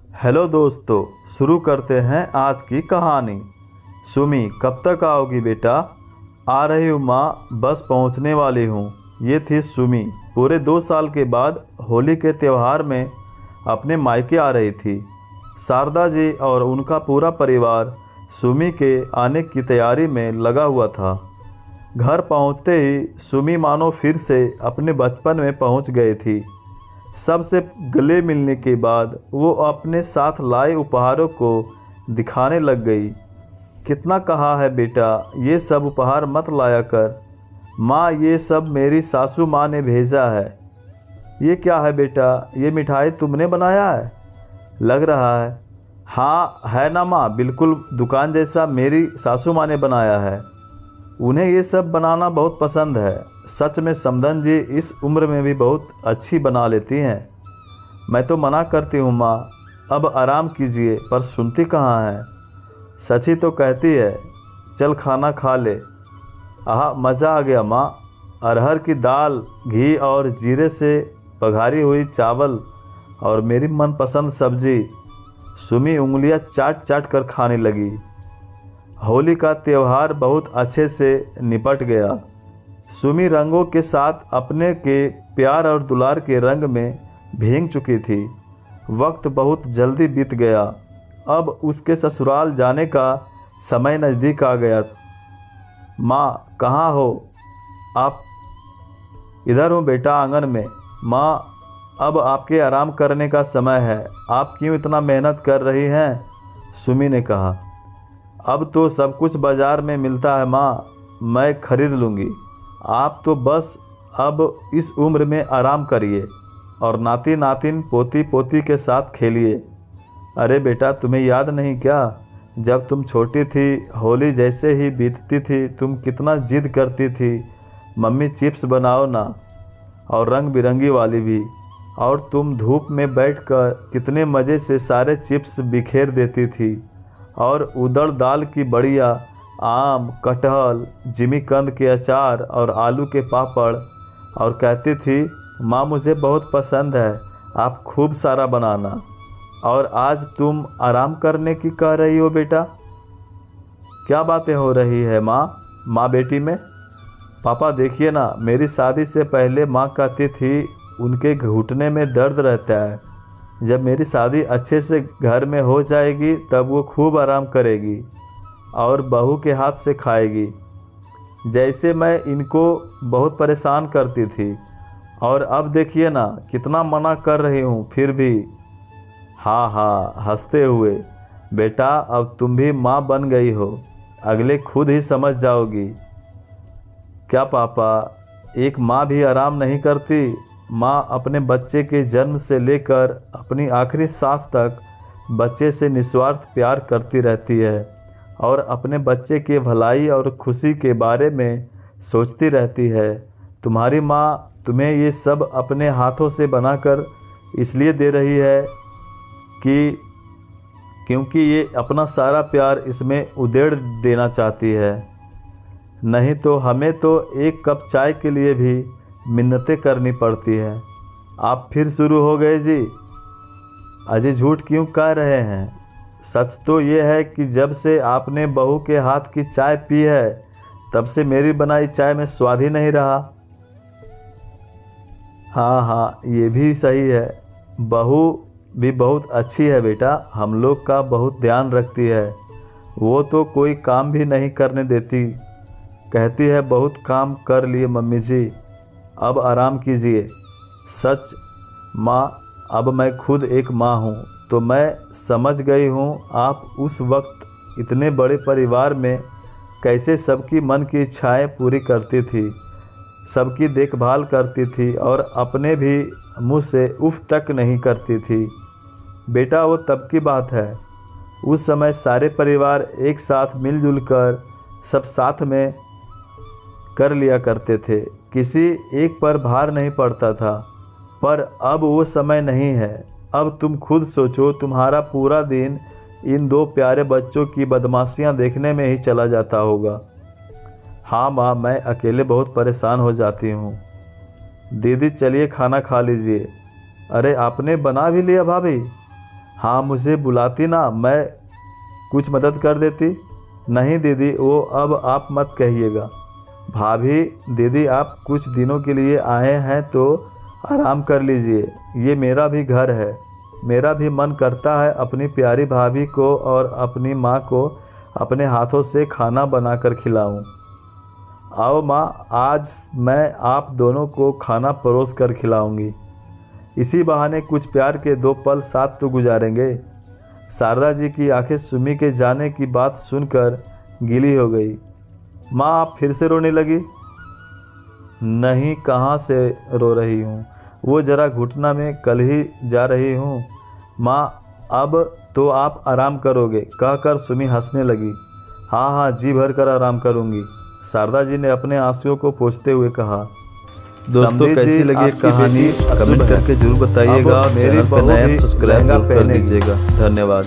Hello दोस्तों, शुरू करते हैं आज की कहानी। सुमी, कब तक आओगी बेटा? आ रही हूँ माँ, बस पहुँचने वाली हूँ। ये थी सुमी। पूरे 2 साल के बाद होली के त्यौहार में अपने मायके आ रही थी। शारदा जी और उनका पूरा परिवार सुमी के आने की तैयारी में लगा हुआ था। घर पहुँचते ही सुमी मानो फिर से अपने बचपन में पहुँच गई थी। सबसे गले मिलने के बाद वो अपने साथ लाए उपहारों को दिखाने लग गई। कितना कहा है बेटा, ये सब उपहार मत लाया कर। माँ, ये सब मेरी सासू माँ ने भेजा है। ये क्या है बेटा, ये मिठाई तुमने बनाया है लग रहा है। हाँ है ना माँ, बिल्कुल दुकान जैसा मेरी सासू माँ ने बनाया है। उन्हें ये सब बनाना बहुत पसंद है। सच में समधन जी इस उम्र में भी बहुत अच्छी बना लेती हैं। मैं तो मना करती हूँ माँ, अब आराम कीजिए, पर सुनती कहाँ है। सची तो कहती है चल खाना खा ले। आह, मज़ा आ गया माँ। अरहर की दाल, घी और जीरे से पघारी हुई चावल और मेरी मनपसंद सब्जी। सुमी उंगलियां चाट चाट कर खाने लगी। होली का त्यौहार बहुत अच्छे से निपट गया। सुमी रंगों के साथ अपने के प्यार और दुलार के रंग में भीग चुकी थी। वक्त बहुत जल्दी बीत गया। अब उसके ससुराल जाने का समय नज़दीक आ गया। माँ, कहाँ हो आप? इधर हूँ बेटा, आंगन में। माँ, अब आपके आराम करने का समय है। आप क्यों इतना मेहनत कर रही हैं? सुमी ने कहा। अब तो सब कुछ बाज़ार में मिलता है माँ, मैं खरीद लूँगी। आप तो बस अब इस उम्र में आराम करिए और नाती नातिन पोती पोती के साथ खेलिए। अरे बेटा, तुम्हें याद नहीं क्या, जब तुम छोटी थी, होली जैसे ही बीतती थी तुम कितना जिद करती थी, मम्मी चिप्स बनाओ ना, और रंग बिरंगी वाली भी। और तुम धूप में बैठकर कितने मज़े से सारे चिप्स बिखेर देती थी। और उड़द दाल की बढ़िया, आम, कटहल, जिमीकंद के अचार और आलू के पापड़, और कहती थी माँ मुझे बहुत पसंद है, आप खूब सारा बनाना। और आज तुम आराम करने की कह रही हो बेटा? क्या बातें हो रही है माँ बेटी में? पापा देखिए ना, मेरी शादी से पहले माँ कहती थी उनके घुटने में दर्द रहता है। जब मेरी शादी अच्छे से घर में हो जाएगी तब वो खूब आराम करेगी और बहू के हाथ से खाएगी। जैसे मैं इनको बहुत परेशान करती थी, और अब देखिए ना कितना मना कर रही हूँ फिर भी। हाँ हाँ, हंसते हुए, बेटा अब तुम भी माँ बन गई हो, अगले खुद ही समझ जाओगी। क्या पापा, एक माँ भी आराम नहीं करती? माँ अपने बच्चे के जन्म से लेकर अपनी आखिरी सांस तक बच्चे से निस्वार्थ प्यार करती रहती है और अपने बच्चे की भलाई और खुशी के बारे में सोचती रहती है। तुम्हारी माँ तुम्हें ये सब अपने हाथों से बनाकर इसलिए दे रही है क्योंकि ये अपना सारा प्यार इसमें उधेड़ देना चाहती है। नहीं तो हमें तो एक कप चाय के लिए भी मिन्नतें करनी पड़ती है। आप फिर शुरू हो गए जी? अजय झूठ क्यों कह रहे हैं? सच तो ये है कि जब से आपने बहू के हाथ की चाय पी है तब से मेरी बनाई चाय में स्वाद ही नहीं रहा। हाँ हाँ, ये भी सही है। बहू भी बहुत अच्छी है बेटा, हम लोग का बहुत ध्यान रखती है। वो तो कोई काम भी नहीं करने देती, कहती है बहुत काम कर लिए मम्मी जी, अब आराम कीजिए। सच माँ, अब मैं खुद एक माँ हूँ तो मैं समझ गई हूँ आप उस वक्त इतने बड़े परिवार में कैसे सबकी मन की इच्छाएं पूरी करती थी, सबकी देखभाल करती थी और अपने भी मुँह से उफ तक नहीं करती थी। बेटा वो तब की बात है, उस समय सारे परिवार एक साथ मिलजुल कर सब साथ में कर लिया करते थे, किसी एक पर भार नहीं पड़ता था। पर अब वो समय नहीं है। अब तुम खुद सोचो, तुम्हारा पूरा दिन इन 2 प्यारे बच्चों की बदमाशियां देखने में ही चला जाता होगा। हाँ माँ, मैं अकेले बहुत परेशान हो जाती हूँ। दीदी चलिए खाना खा लीजिए। अरे आपने बना भी लिया भाभी? हाँ, मुझे बुलाती ना, मैं कुछ मदद कर देती। नहीं दीदी, वो अब आप मत कहिएगा। भाभी, दीदी आप कुछ दिनों के लिए आए हैं तो आराम कर लीजिए। ये मेरा भी घर है। मेरा भी मन करता है अपनी प्यारी भाभी को और अपनी माँ को अपने हाथों से खाना बनाकर खिलाऊं। आओ माँ, आज मैं आप दोनों को खाना परोस कर खिलाऊंगी। इसी बहाने कुछ प्यार के 2 पल साथ तो गुजारेंगे। शारदा जी की आंखें सुमी के जाने की बात सुनकर गीली हो गई। माँ, आप फिर से रोने लगी? नहीं, कहाँ से रो रही हूँ, वो जरा घुटना में कल ही जा रही हूँ। माँ, अब तो आप आराम करोगे, कहकर सुमी हंसने लगी। हाँ हाँ, जी भर कर आराम करूँगी, शारदा जी ने अपने आंसुओं को पोंछते हुए कहा। दोस्तों, कैसी लगी ये कहानी कमेंट करके जरूर बताइएगा। मेरी चैनल पर बहू नए भी सब्सक्राइब लहंगा जरूर कर पहनेगी। दीजिएगा। धन्यवाद।